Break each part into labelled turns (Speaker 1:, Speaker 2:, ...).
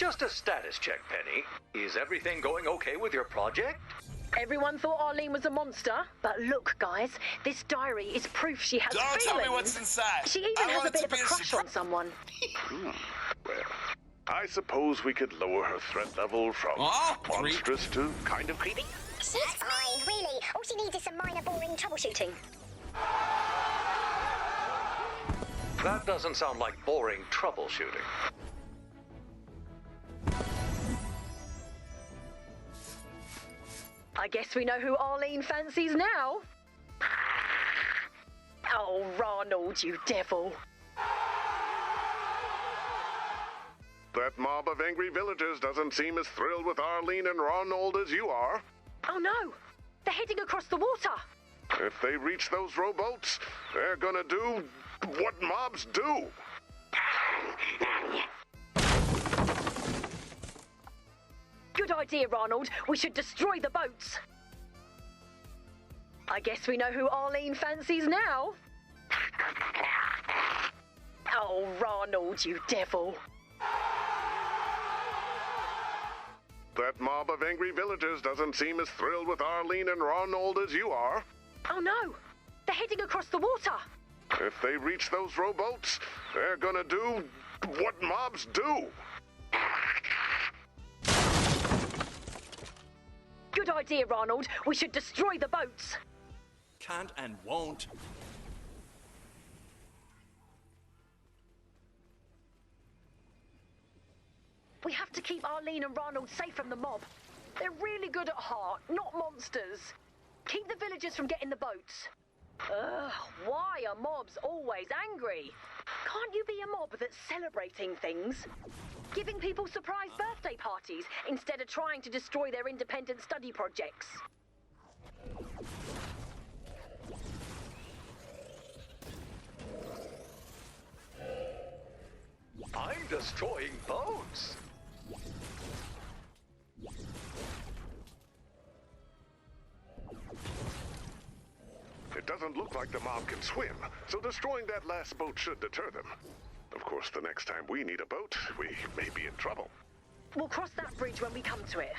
Speaker 1: Just a status check, Penny. Is everything going okay with your project?
Speaker 2: Everyone thought Arleen was a monster, but look, guys, this diary is proof she has feelings.
Speaker 3: Don't tell me what's inside.
Speaker 2: She even has a bit of a crush on someone.
Speaker 4: Well, I suppose we could lower her threat level from monstrous to kind of creepy.
Speaker 5: She's fine, really. All she needs is some minor boring troubleshooting.
Speaker 1: That doesn't sound like boring troubleshooting.
Speaker 2: I guess we know who Arleen fancies now. Oh, Ronald, you devil.
Speaker 4: That mob of angry villagers doesn't seem as thrilled with Arleen and Ronald as you are.
Speaker 2: Oh no, they're heading across the water.
Speaker 4: If they reach those rowboats, they're gonna do what mobs do.
Speaker 2: Good idea, Ronald. We should destroy the boats. I guess we know who Arleen fancies now. Oh, Ronald, you devil.
Speaker 4: That mob of angry villagers doesn't seem as thrilled with Arleen and Ronald as you are.
Speaker 2: Oh no, they're heading across the water.
Speaker 4: If they reach those rowboats, they're gonna do what mobs do.
Speaker 2: Good idea, Ronald. We should destroy the boats.
Speaker 3: Can't and won't.
Speaker 2: We have to keep Arleen and Ronald safe from the mob. They're really good at heart, not monsters. Keep the villagers from getting the boats. Ugh, why are mobs always angry? Can't you be a mob that's celebrating things? Giving people surprise birthday parties instead of trying to destroy their independent study projects.
Speaker 1: I'm destroying boats.
Speaker 4: It doesn't look like the mob can swim, so destroying that last boat should deter them. Of course, the next time we need a boat, we may be in trouble.
Speaker 2: We'll cross that bridge when we come to it.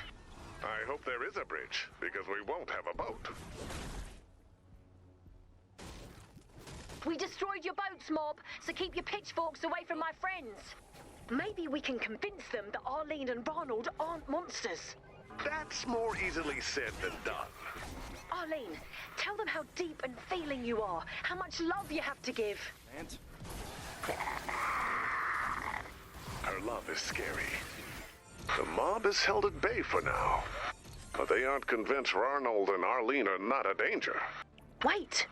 Speaker 4: I hope there is a bridge, because we won't have a boat.
Speaker 2: We destroyed your boats, mob, so keep your pitchforks away from my friends. Maybe we can convince them that Arleen and Ronald aren't monsters.
Speaker 4: That's more easily said than done.
Speaker 2: Arleen, tell them how deep and feeling you are, how much love you have to give.
Speaker 3: And
Speaker 4: Her love is scary. The mob is held at bay for now. But they aren't convinced Ronald and Arleen are not a danger.
Speaker 2: Wait,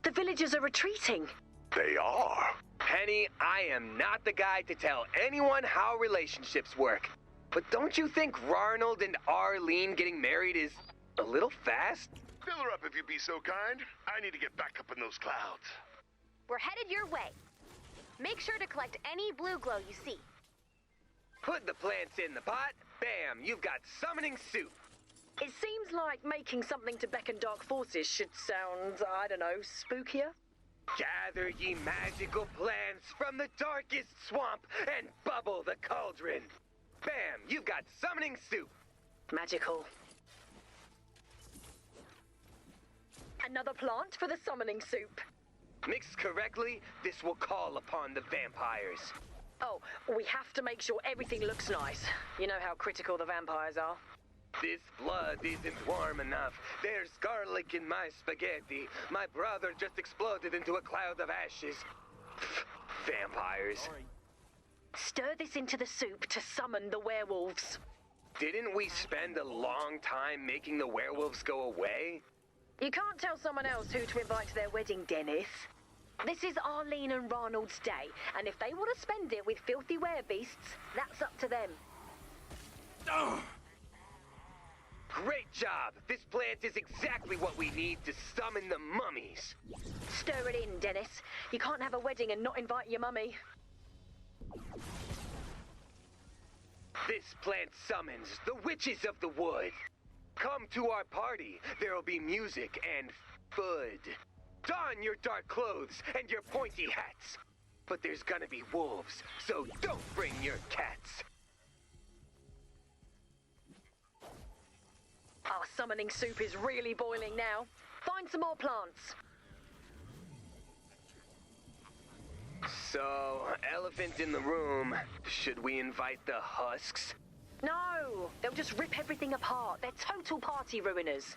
Speaker 2: the villagers are retreating.
Speaker 4: They are.
Speaker 6: Penny, I am not the guy to tell anyone how relationships work. But don't you think Ronald and Arleen getting married is a little fast?
Speaker 4: Fill her up if you'd be so kind. I need to get back up in those clouds.
Speaker 5: We're headed your way. Make sure to collect any blue glow you see.
Speaker 6: Put the plants in the pot, bam, you've got summoning soup.
Speaker 2: It seems like making something to beckon dark forces should sound, I don't know, spookier.
Speaker 6: Gather ye magical plants from the darkest swamp and bubble the cauldron. Bam, you've got summoning soup.
Speaker 2: Magical. Another plant for the summoning soup.
Speaker 6: Mixed correctly, this will call upon the vampires.
Speaker 2: Oh, we have to make sure everything looks nice. You know how critical the vampires are.
Speaker 6: This blood isn't warm enough. There's garlic in my spaghetti. My brother just exploded into a cloud of ashes. Vampires.
Speaker 2: Stir this into the soup to summon the werewolves.
Speaker 6: Didn't we spend a long time making the werewolves go away?
Speaker 2: You can't tell someone else who to invite to their wedding, Dennis. This is Arleen and Ronald's day, and if they want to spend it with filthy werebeasts, that's up to them.
Speaker 6: Great job! This plant is exactly what we need to summon the mummies.
Speaker 2: Stir it in, Dennis. You can't have a wedding and not invite your mummy.
Speaker 6: This plant summons the witches of the wood. Come to our party. There'll be music and food. Don your dark clothes and your pointy hats. But there's gonna be wolves, so don't bring your cats.
Speaker 2: Our summoning soup is really boiling now. Find some more plants.
Speaker 6: So, elephant in the room. Should we invite the husks?
Speaker 2: No, they'll just rip everything apart. They're total party ruiners.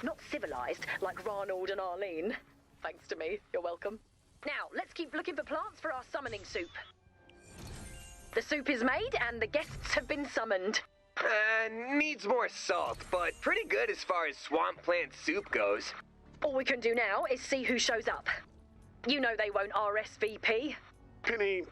Speaker 2: Not civilized like Ronald and Arleen. Thanks to me, you're welcome. Now, let's keep looking for plants for our summoning soup. The soup is made and the guests have been summoned.
Speaker 6: Needs more salt, but pretty good as far as swamp plant soup goes.
Speaker 2: All we can do now is see who shows up. You know they won't RSVP.
Speaker 4: Penny,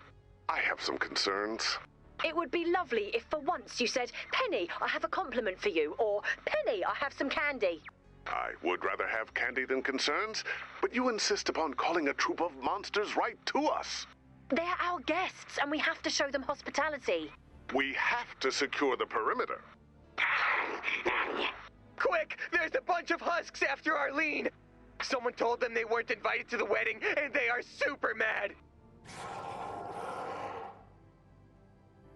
Speaker 4: I have some concerns.
Speaker 2: It would be lovely if for once you said, Penny, I have a compliment for you, or Penny, I have some candy.
Speaker 4: I would rather have candy than concerns, but you insist upon calling a troop of monsters right to us.
Speaker 2: They're our guests, and we have to show them hospitality.
Speaker 4: We have to secure the perimeter.
Speaker 6: Quick! There's a bunch of husks after Arleen! Someone told them they weren't invited to the wedding, and they are super mad!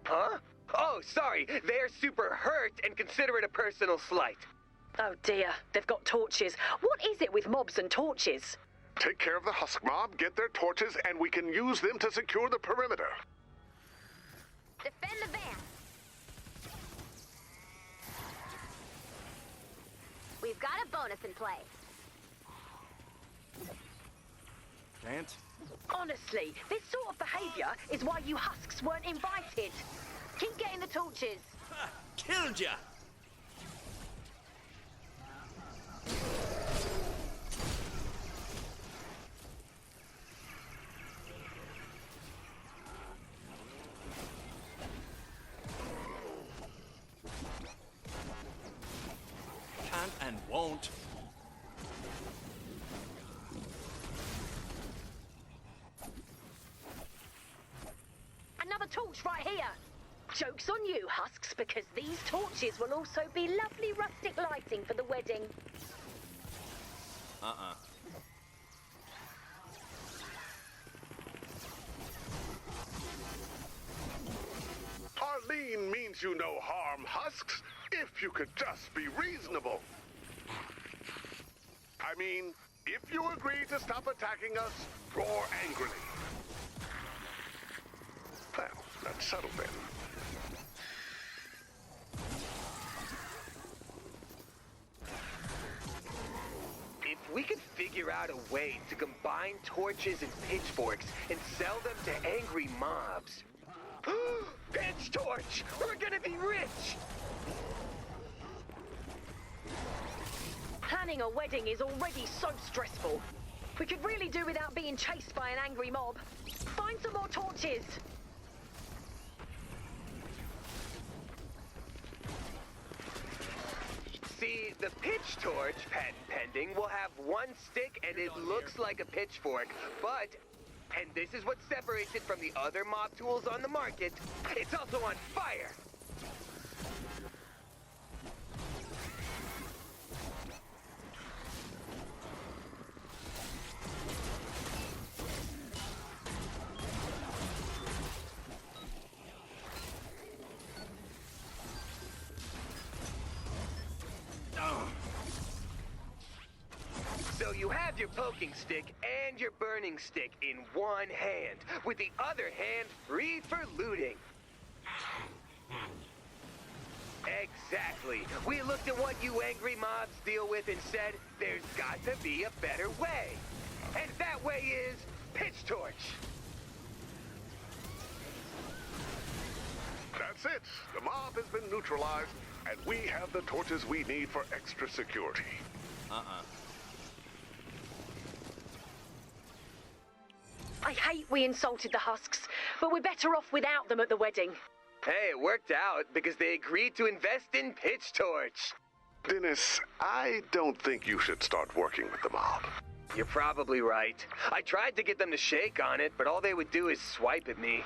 Speaker 6: Huh? Oh, sorry. They're super hurt and consider it a personal slight.
Speaker 2: Oh dear, they've got torches. What is it with mobs and torches?
Speaker 4: Take care of the husk mob, get their torches, and we can use them to secure the perimeter.
Speaker 5: Defend the van. We've got a bonus in play.
Speaker 3: Can't.
Speaker 2: Honestly, this sort of behavior is why you husks weren't invited. Keep getting the torches.
Speaker 3: Ha! Killed ya! Can't and won't.
Speaker 2: Another torch right here. Joke's on you, husks, because these torches will also be lovely rustic lighting for the wedding.
Speaker 4: Arleen means you no harm, husks, if you could just be reasonable. I mean, if you agree to stop attacking us, roar angrily. Well, that's settled then.
Speaker 6: If we could figure out a way to combine torches and pitchforks and sell them to angry mobs. Pitch torch! We're gonna be rich!
Speaker 2: Planning a wedding is already so stressful. We could really do without being chased by an angry mob. Find some more torches.
Speaker 6: See, the pitch torch, patent pending, will have one stick and it looks like a pitchfork, but, and this is what separates it from the other mob tools on the market, it's also on fire! So you have your poking stick and your burning stick in one hand, with the other hand free for looting. Exactly. We looked at what you angry mobs deal with and said, there's got to be a better way. And that way is pitch torch.
Speaker 4: That's it. The mob has been neutralized, and we have the torches we need for extra security.
Speaker 2: I hate we insulted the husks, but we're better off without them at the wedding.
Speaker 6: Hey, it worked out because they agreed to invest in pitch torch.
Speaker 4: Dennis, I don't think you should start working with the mob.
Speaker 6: You're probably right. I tried to get them to shake on it, but all they would do is swipe at me.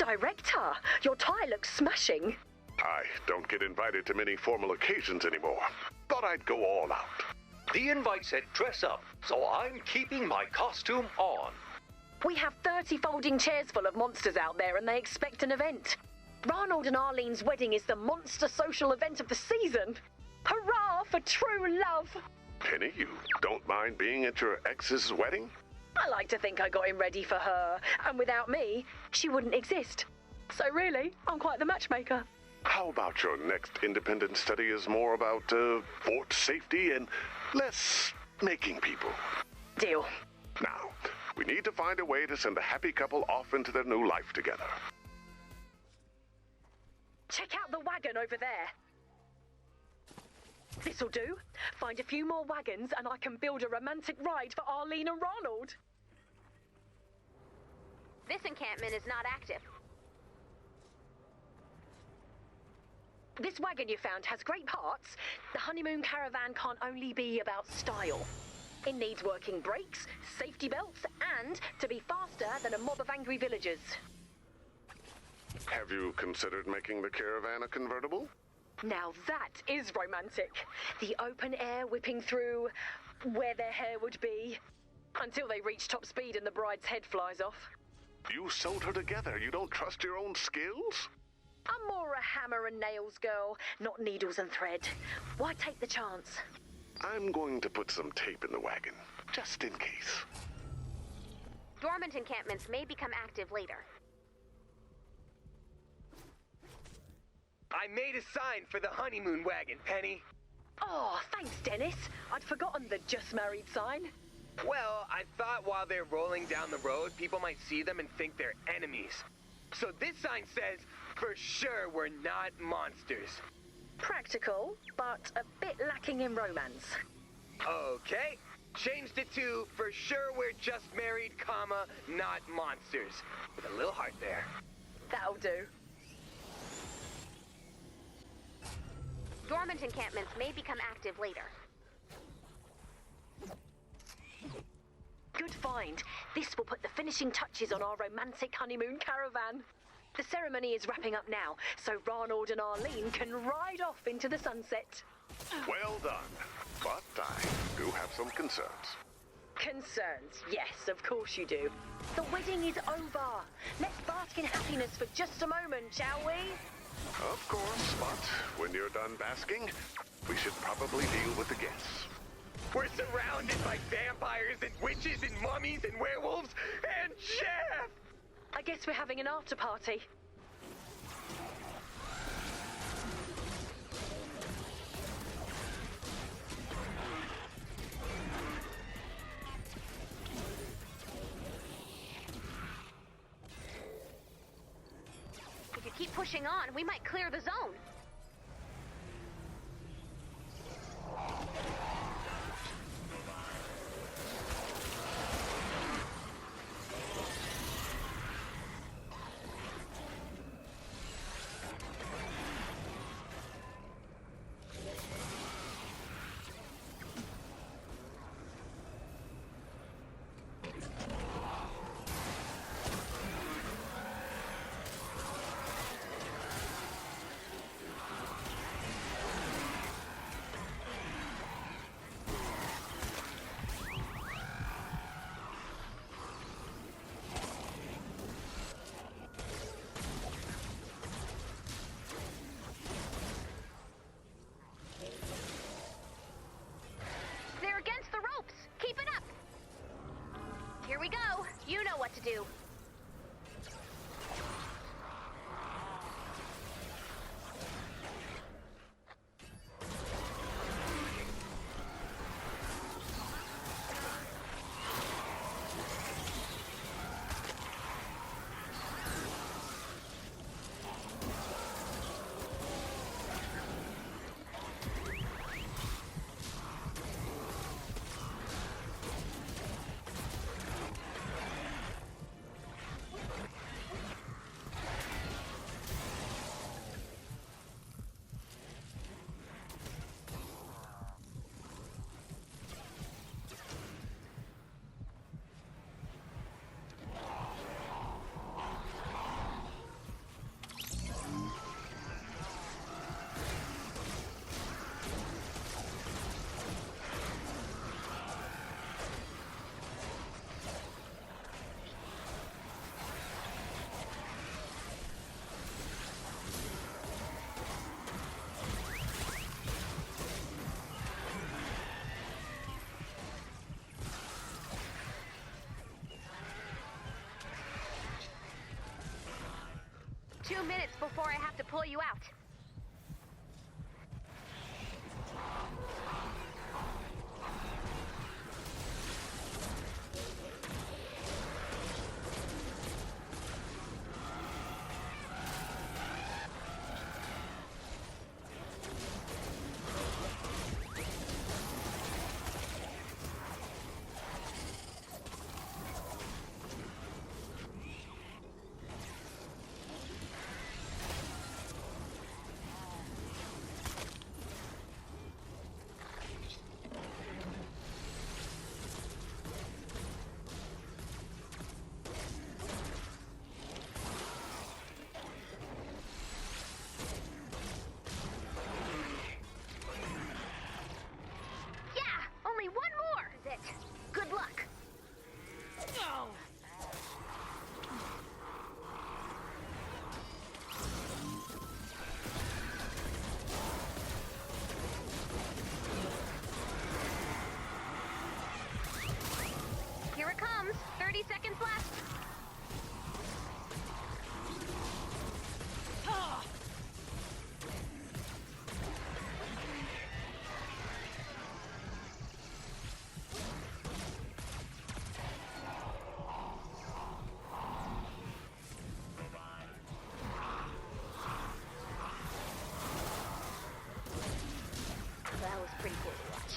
Speaker 2: Director, your tie looks smashing.
Speaker 4: I don't get invited to many formal occasions anymore. Thought I'd go all out.
Speaker 1: The invite said dress up, so I'm keeping my costume on.
Speaker 2: We have 30 folding chairs full of monsters out there and they expect an event. Ronald and Arleen's wedding is the monster social event of the season. Hurrah for true love!
Speaker 4: Penny, you don't mind being at your ex's wedding?
Speaker 2: I like to think I got him ready for her, and without me, she wouldn't exist. So really, I'm quite the matchmaker.
Speaker 4: How about your next independent study is more about fort safety and less making people?
Speaker 2: Deal.
Speaker 4: Now, we need to find a way to send the happy couple off into their new life together.
Speaker 2: Check out the wagon over there. This'll do. Find a few more wagons and I can build a romantic ride for Arleen and Ronald.
Speaker 5: This encampment is not active.
Speaker 2: This wagon you found has great parts. The honeymoon caravan can't only be about style. It needs working brakes, safety belts, and to be faster than a mob of angry villagers.
Speaker 4: Have you considered making the caravan a convertible?
Speaker 2: Now that is romantic. The open air whipping through where their hair would be. Until they reach top speed and the bride's head flies off.
Speaker 4: You sewed her together. You don't trust your own skills?
Speaker 2: I'm more a hammer and nails girl, not needles and thread. Why take the chance?
Speaker 4: I'm going to put some tape in the wagon, just in case.
Speaker 5: Dormant encampments may become active later.
Speaker 6: I made a sign for the honeymoon wagon, Penny.
Speaker 2: Oh, thanks, Dennis. I'd forgotten the just married sign.
Speaker 6: Well, I thought while they're rolling down the road, people might see them and think they're enemies. So this sign says, for sure we're not monsters.
Speaker 2: Practical, but a bit lacking in romance.
Speaker 6: Okay. Changed it to, for sure we're just married, comma, not monsters. With a little heart there.
Speaker 2: That'll do.
Speaker 5: Dormant encampments may become active later.
Speaker 2: Good find. This will put the finishing touches on our romantic honeymoon caravan. The ceremony is wrapping up now, so Ronald and Arleen can ride off into the sunset.
Speaker 4: Well done. But I do have some concerns.
Speaker 2: Concerns? Yes, of course you do. The wedding is over. Let's bask in happiness for just a moment, shall we?
Speaker 4: Of course, but when you're done basking, we should probably deal with the guests.
Speaker 6: We're surrounded by vampires and witches and mummies and werewolves and Jeff!
Speaker 2: I guess we're having an after party.
Speaker 5: If you keep pushing on, we might clear the zone. They're against the ropes. Keep it up. Here we go. You know what to do. 2 minutes before I have to pull you out. Good luck. Here it comes. 30 seconds left. That was pretty cool to watch.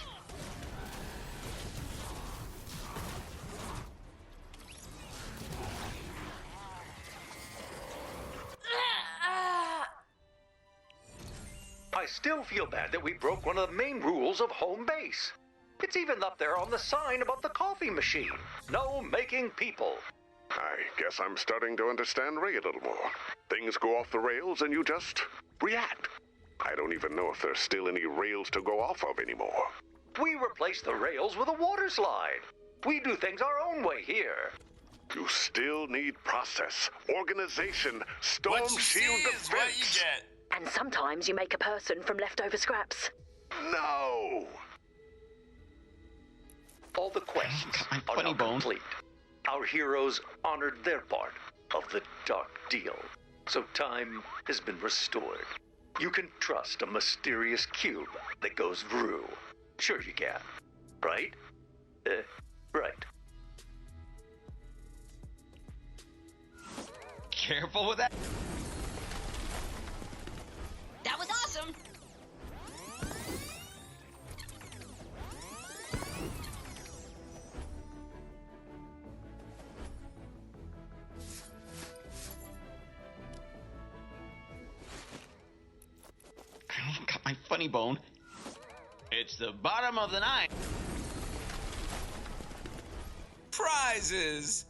Speaker 1: I still feel bad that we broke one of the main rules of home base. It's even up there on the sign about the coffee machine. No making people.
Speaker 4: I guess I'm starting to understand Ray a little more. Things go off the rails and you just react. I don't even know if there's still any rails to go off of anymore.
Speaker 1: We replaced the rails with a water slide. We do things our own way here.
Speaker 4: You still need process, organization, storm
Speaker 7: What you see
Speaker 4: shield
Speaker 7: is what you
Speaker 4: defense.
Speaker 7: get.
Speaker 2: And sometimes you make a person from leftover scraps.
Speaker 4: No!
Speaker 1: All the quests
Speaker 8: My
Speaker 1: are
Speaker 8: funny
Speaker 1: now
Speaker 8: bone.
Speaker 1: complete. Our heroes honored their part of the dark deal. So time has been restored. You can trust a mysterious cube that goes vroom. Sure you can. Right? Right.
Speaker 8: Careful with that.
Speaker 9: That was awesome!
Speaker 8: Got my funny bone. It's the bottom of the ninth.
Speaker 7: Prizes!